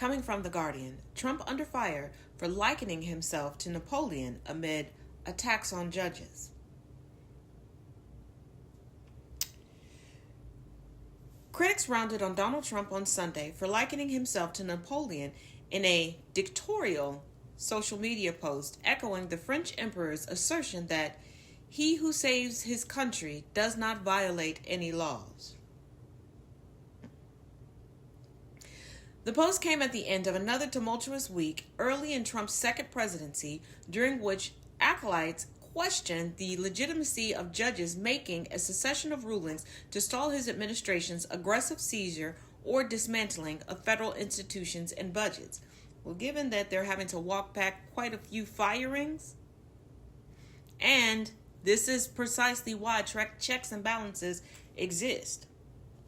Coming from The Guardian, Trump under fire for likening himself to Napoleon amid attacks on judges. Critics rounded on Donald Trump on Sunday for likening himself to Napoleon in a dictatorial social media post, echoing the French emperor's assertion that he who saves his country does not violate any laws. The post came at the end of another tumultuous week early in Trump's second presidency, during which acolytes questioned the legitimacy of judges making a succession of rulings to stall his administration's aggressive seizure or dismantling of federal institutions and budgets. Well, given that they're having to walk back quite a few firings, and this is precisely why checks and balances exist,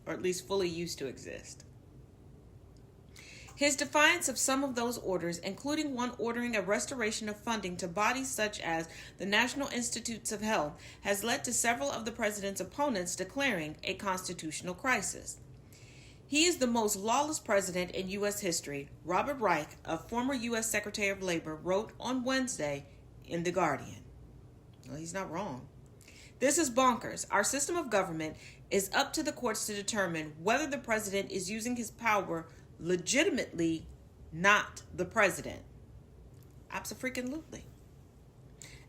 or at least fully used to exist. His defiance of some of those orders, including one ordering a restoration of funding to bodies such as the National Institutes of Health, has led to several of the president's opponents declaring a constitutional crisis. He is the most lawless president in U.S. history, Robert Reich, a former U.S. Secretary of Labor, wrote on Wednesday in The Guardian. Well, he's not wrong. This is bonkers. Our system of government is up to the courts to determine whether the president is using his power legitimately, not the president. Abso-freaking-lutely.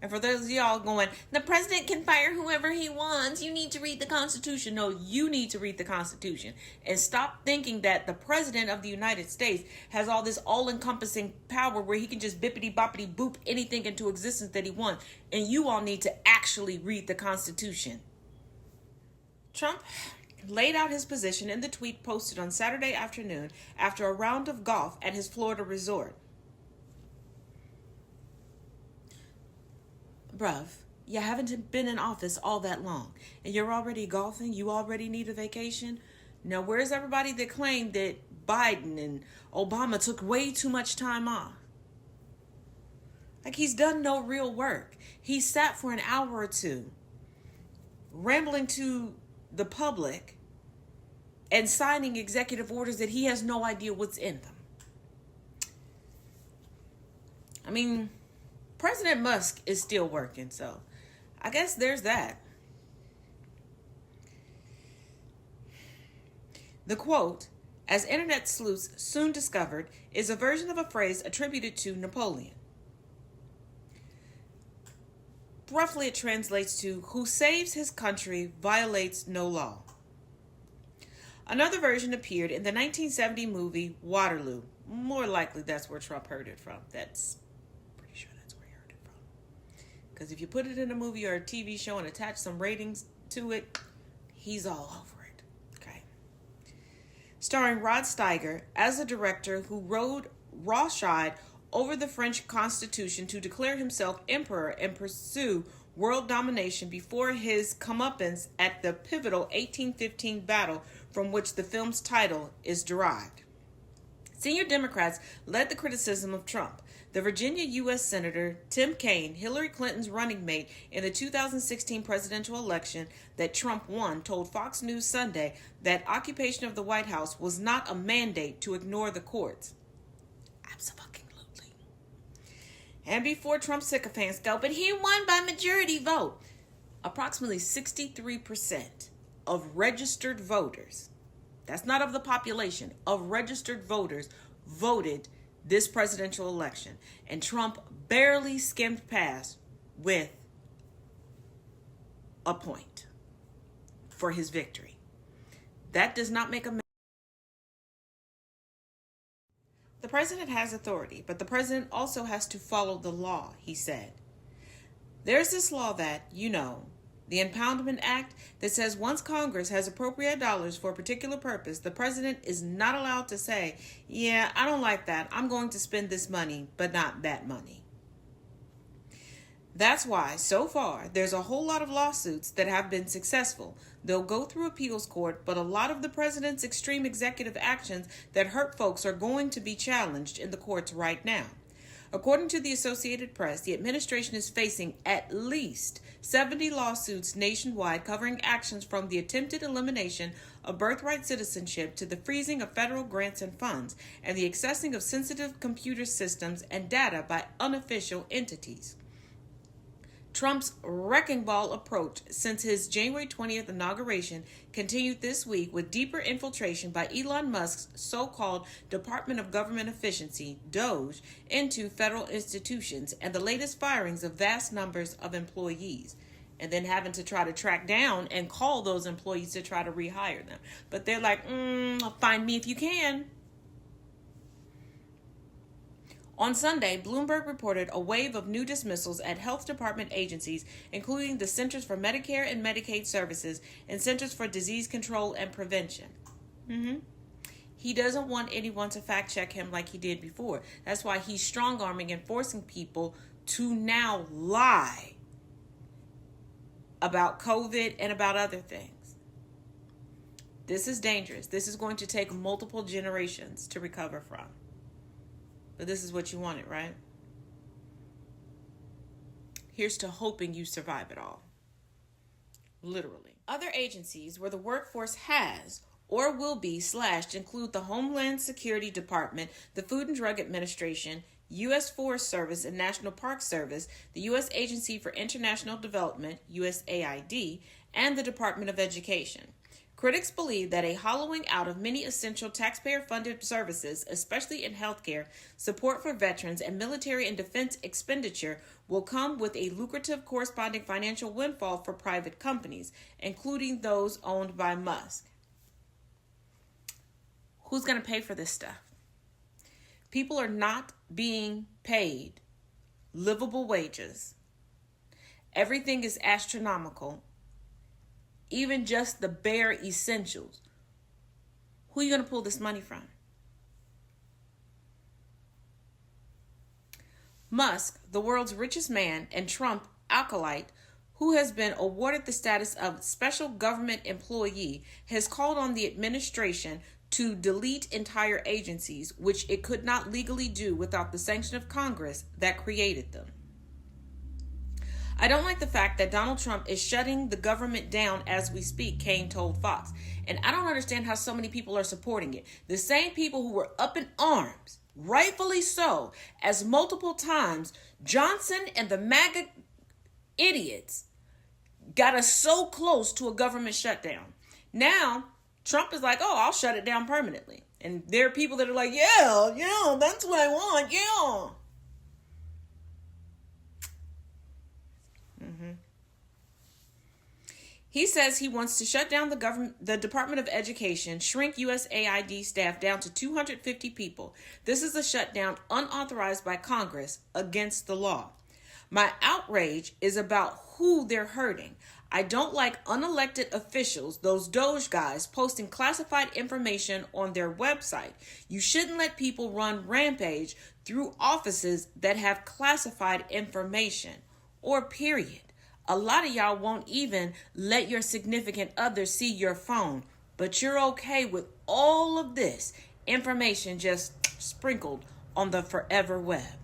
And for those of y'all going, the president can fire whoever he wants, you need to read the Constitution. No, you need to read the Constitution. And stop thinking that the president of the United States has all this all-encompassing power where he can just bippity-boppity boop anything into existence that he wants. And you all need to actually read the Constitution. Trump laid out his position in the tweet posted on Saturday afternoon after a round of golf at his Florida resort. Bruv, you haven't been in office all that long, and you're already golfing? You already need a vacation? Now, where's everybody that claimed that Biden and Obama took way too much time off? Like, he's done no real work. He sat for an hour or two, rambling to the public and signing executive orders that he has no idea what's in them. I mean, President Musk is still working, so I guess there's that. The quote, as internet sleuths soon discovered, is a version of a phrase attributed to Napoleon. Roughly, it translates to, who saves his country violates no law. Another version appeared in the 1970 movie Waterloo. More likely that's where Trump heard it from. Pretty sure that's where he heard it from. Because if you put it in a movie or a TV show and attach some ratings to it, he's all over it. Okay. Starring Rod Steiger as a director who rode rawhide over the French Constitution to declare himself emperor and pursue world domination before his comeuppance at the pivotal 1815 battle from which the film's title is derived. Senior Democrats led the criticism of Trump. The Virginia U.S. Senator Tim Kaine, Hillary Clinton's running mate in the 2016 presidential election that Trump won, told Fox News Sunday that occupation of the White House was not a mandate to ignore the courts. Absolutely. And before Trump sycophants go, but he won by majority vote. Approximately 63% of registered voters, that's not of the population, of registered voters voted this presidential election. And Trump barely skimmed past with a point for his victory. That does not make a The president has authority, but the president also has to follow the law, he said. There's this law that, the Impoundment Act, that says once Congress has appropriated dollars for a particular purpose, the president is not allowed to say, yeah, I don't like that. I'm going to spend this money, but not that money. That's why, so far, there's a whole lot of lawsuits that have been successful. They'll go through appeals court, but a lot of the president's extreme executive actions that hurt folks are going to be challenged in the courts right now. According to the Associated Press, the administration is facing at least 70 lawsuits nationwide covering actions from the attempted elimination of birthright citizenship to the freezing of federal grants and funds and the accessing of sensitive computer systems and data by unofficial entities. Trump's wrecking ball approach since his January 20th inauguration continued this week with deeper infiltration by Elon Musk's so-called Department of Government Efficiency, DOGE, into federal institutions and the latest firings of vast numbers of employees, and then having to try to track down and call those employees to try to rehire them. But they're like, find me if you can. On Sunday, Bloomberg reported a wave of new dismissals at health department agencies, including the Centers for Medicare and Medicaid Services and Centers for Disease Control and Prevention. He doesn't want anyone to fact check him like he did before. That's why he's strong-arming and forcing people to now lie about COVID and about other things. This is dangerous. This is going to take multiple generations to recover from. But this is what you wanted, right? Here's to hoping you survive it all. Literally. Other agencies where the workforce has or will be slashed include the Homeland Security Department, the Food and Drug Administration, U.S. Forest Service and National Park Service, the U.S. Agency for International Development, USAID, and the Department of Education. Critics believe that a hollowing out of many essential taxpayer-funded services, especially in healthcare, support for veterans, and military and defense expenditure will come with a lucrative corresponding financial windfall for private companies, including those owned by Musk. Who's going to pay for this stuff? People are not being paid livable wages. Everything is astronomical. Even just the bare essentials. Who are you going to pull this money from? Musk, the world's richest man, and Trump acolyte, who has been awarded the status of special government employee, has called on the administration to delete entire agencies, which it could not legally do without the sanction of Congress that created them. I don't like the fact that Donald Trump is shutting the government down as we speak, Kane told Fox. And I don't understand how so many people are supporting it. The same people who were up in arms, rightfully so, as multiple times Johnson and the MAGA idiots got us so close to a government shutdown. Now, Trump is like, I'll shut it down permanently. And there are people that are like, yeah, that's what I want, yeah. He says he wants to shut down the Department of Education, shrink USAID staff down to 250 people. This is a shutdown unauthorized by Congress against the law. My outrage is about who they're hurting. I don't like unelected officials, those Doge guys, posting classified information on their website. You shouldn't let people run rampage through offices that have classified information, or period. A lot of y'all won't even let your significant other see your phone, but you're okay with all of this information just sprinkled on the forever web.